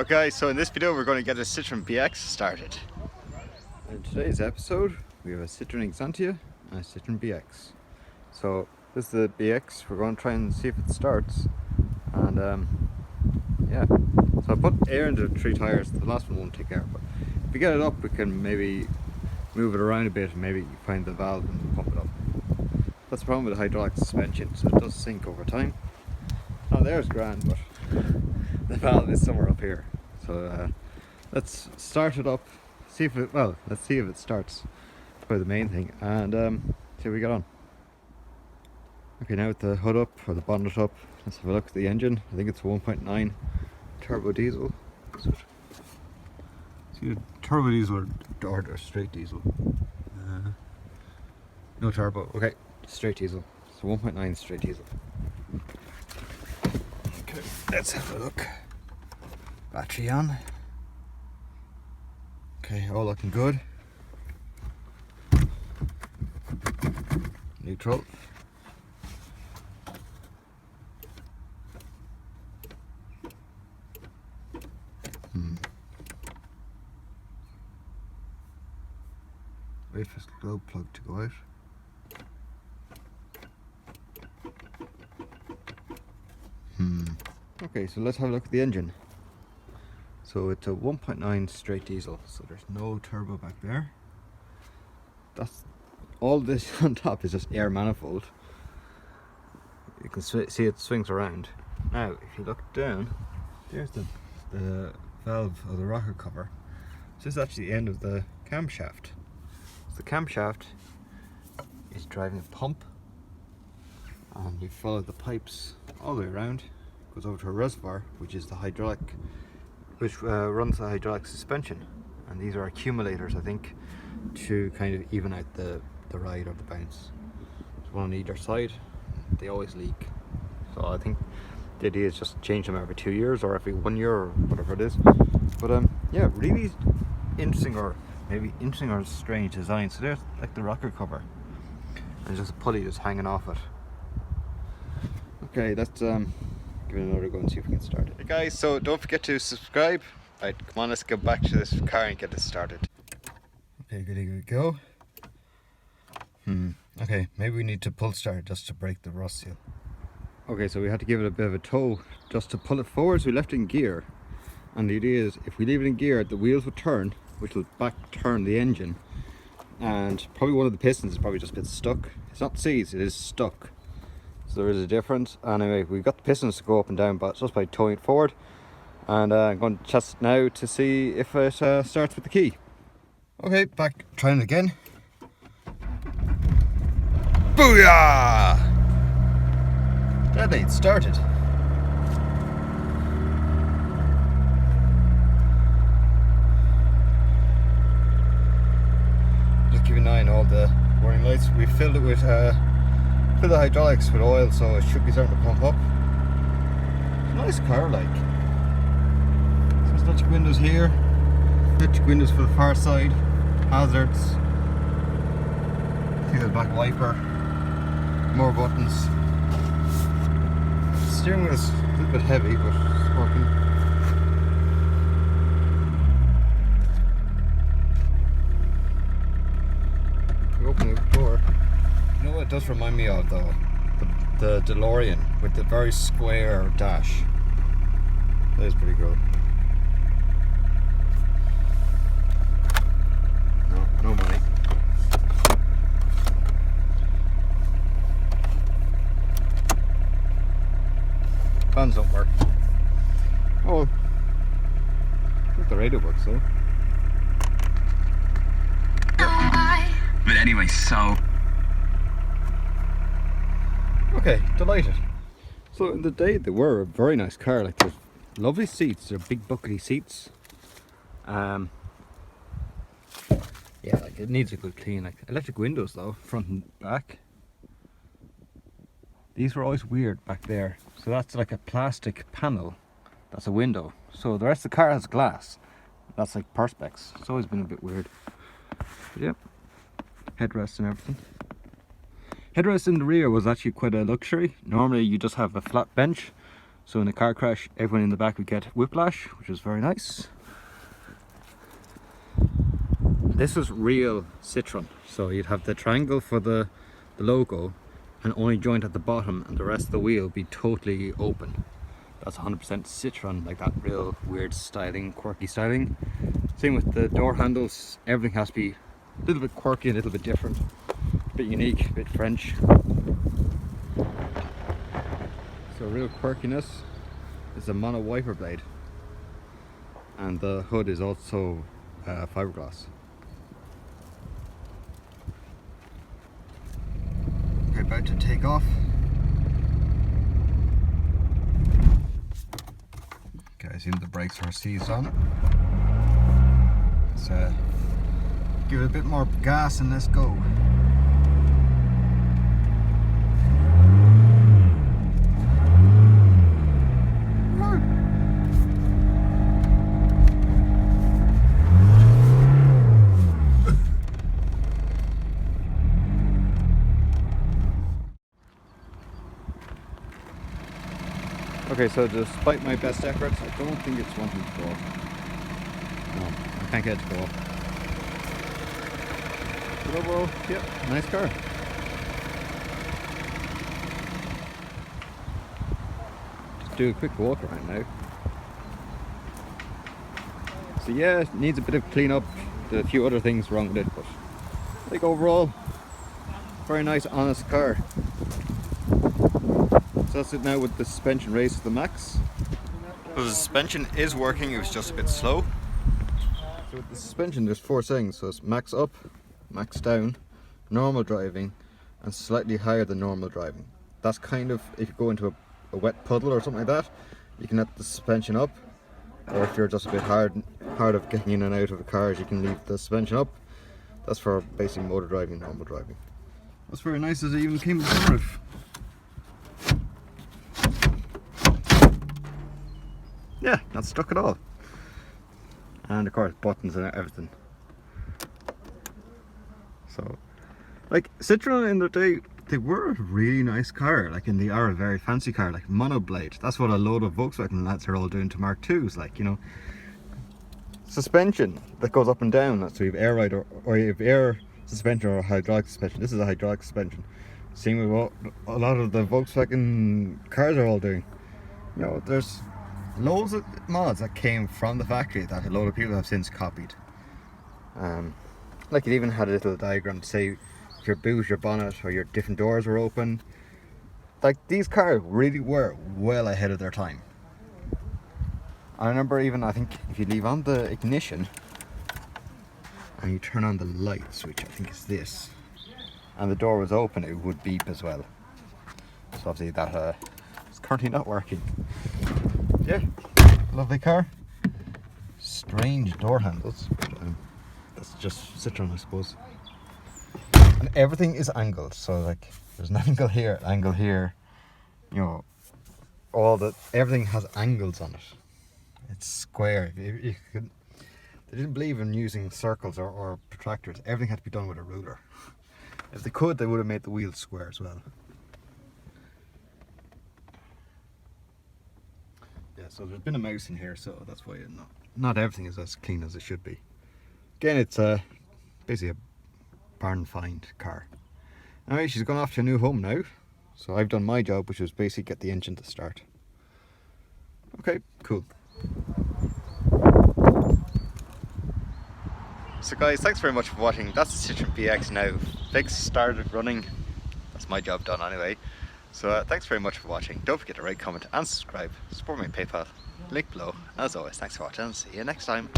Okay, so in this video we're going to get a Citroen BX started. In today's episode we have a Citroen Xantia and a Citroen BX. So this is the BX, we're going to try and see if it starts. And yeah, so I put air into 3 tires, the last one won't take air, but if we get it up we can maybe move it around a bit and maybe find the valve and pump it up. That's the problem with the hydraulic suspension, so it does sink over time. Now there's grand, but the valve is somewhere up here. So let's start it up, see if it, well, let's see if it starts. That's probably the main thing, and see how we get on. Okay, now with the hood up, or the bonnet up, let's have a look at the engine. I think it's 1.9 turbo diesel. See, turbo diesel or straight diesel? No turbo, okay, straight diesel. So 1.9 straight diesel. Okay, let's have a look. Battery on. Okay, all looking good. Neutral. Wait for the glow plug to go out. Okay, so let's have a look at the engine. So it's a 1.9 straight diesel, so there's no turbo back there. That's all this on top is just air manifold. You can see it swings around. Now, if you look down, there's the valve of the rocker cover. So this is actually the end of the camshaft. So the camshaft is driving a pump, and you follow the pipes all the way around. Goes over to a reservoir, which is the hydraulic, which runs the hydraulic suspension, and these are accumulators, I think, to kind of even out the ride or the bounce. There's one on either side. They always leak, so I think the idea is just change them every 2 years or every 1 year or whatever it is. But yeah, really interesting, or maybe interesting or strange design. So there's like the rocker cover, and just a pulley just hanging off it. Okay, let's give it another go and see if we can start it. Hey guys, so don't forget to subscribe. Right, come on, let's go back to this car and get this started. Okay, good to go. Okay, maybe we need to pull start just to break the rust seal. Okay, so we had to give it a bit of a tow just to pull it forward, so we left it in gear. And the idea is, if we leave it in gear, the wheels will turn, which will back turn the engine. And probably one of the pistons is probably just a bit stuck. It's not seized, it is stuck. So there is a difference. Anyway, we've got the pistons to go up and down, but just by towing it forward. And I'm going to test it now to see if it starts with the key. Okay, back, trying it again. Booyah! That ain't started. Just keep an eye on all the warning lights. We filled it with fill the hydraulics with oil, so it should be starting to pump up. It's a nice car, like. So there's electric windows here, electric windows for the far side, hazards. See the back wiper, more buttons. The steering wheel is a little bit heavy, but it's working. We open the door. You know what it does remind me of, though? The DeLorean with the very square dash. That is pretty cool. No money. Fans don't work. Oh, I think the radio works though. But anyway, so... Okay, delighted. So in the day they were a very nice car, like there's lovely seats, they're big buckety seats. Yeah, like it needs a good clean, like electric windows though, front and back. These were always weird back there. So that's like a plastic panel, that's a window. So the rest of the car has glass. That's like perspex. It's always been a bit weird. But yeah, headrests and everything. Headrest in the rear was actually quite a luxury. Normally you just have a flat bench, So in a car crash, everyone in the back would get whiplash, which was very nice. This was real Citroen, so you'd have the triangle for the logo, and only joint at the bottom, and the rest of the wheel be totally open. That's 100% Citroen, like that real weird styling, quirky styling. Same with the door handles, everything has to be a little bit quirky, a little bit different, a bit unique, a bit French. So real quirkiness is a mono wiper blade, and the hood is also fiberglass. Okay, about to take off. Okay, I assume the brakes are seized on. Let's give it a bit more gas and let's go. Okay, so despite my best efforts, I don't think it's wanting to go off. No, I can't get it to go off. But overall, yeah, nice car. Just do a quick walk around now. So yeah, it needs a bit of clean up. There's a few other things wrong with it, but I think overall, very nice, honest car. So that's it now with the suspension raised to the max. So the suspension is working, it was just a bit slow. So with the suspension there's 4 settings, so it's max up, max down, normal driving, and slightly higher than normal driving. That's kind of, if you go into a wet puddle or something like that, you can let the suspension up, or if you're just a bit hard of getting in and out of the cars, you can leave the suspension up. That's for basic motor driving, normal driving. What's very nice is it even came with a sunroof. Yeah, not stuck at all. And of course buttons and everything. So, like Citroen in the day, they were a really nice car. Like, and they are a very fancy car, like monoblade. That's what a load of Volkswagen lads are all doing to Mark IIs, like, you know. Suspension that goes up and down, so you have air ride or you have air suspension or hydraulic suspension. This is a hydraulic suspension. Same with what a lot of the Volkswagen cars are all doing. You know, there's loads of mods that came from the factory that a load of people have since copied. Like it even had a little diagram to say if your boot, your bonnet, or your different doors were open. Like, these cars really were well ahead of their time. I remember even, I think if you leave on the ignition and you turn on the light switch, I think it's this, and the door was open, it would beep as well. So obviously that is currently not working. Yeah, lovely car. Strange door handles, but that's just Citroen, I suppose. And everything is angled, so like there's an angle here, an angle here. You know, everything has angles on it. It's square. They didn't believe in using circles or protractors. Everything had to be done with a ruler. If they could, they would have made the wheels square as well. Yeah, so there's been a mouse in here, so that's why not everything is as clean as it should be. Again, it's basically a barn find car. Anyway, she's gone off to a new home now, so I've done my job, which was basically get the engine to start. Okay, cool. So guys, thanks very much for watching. That's the Citroen BX now. Fixed, started running. That's my job done anyway. So thanks very much for watching. Don't forget to rate, comment and subscribe. Support me on PayPal. Link below. As always, thanks for watching and see you next time.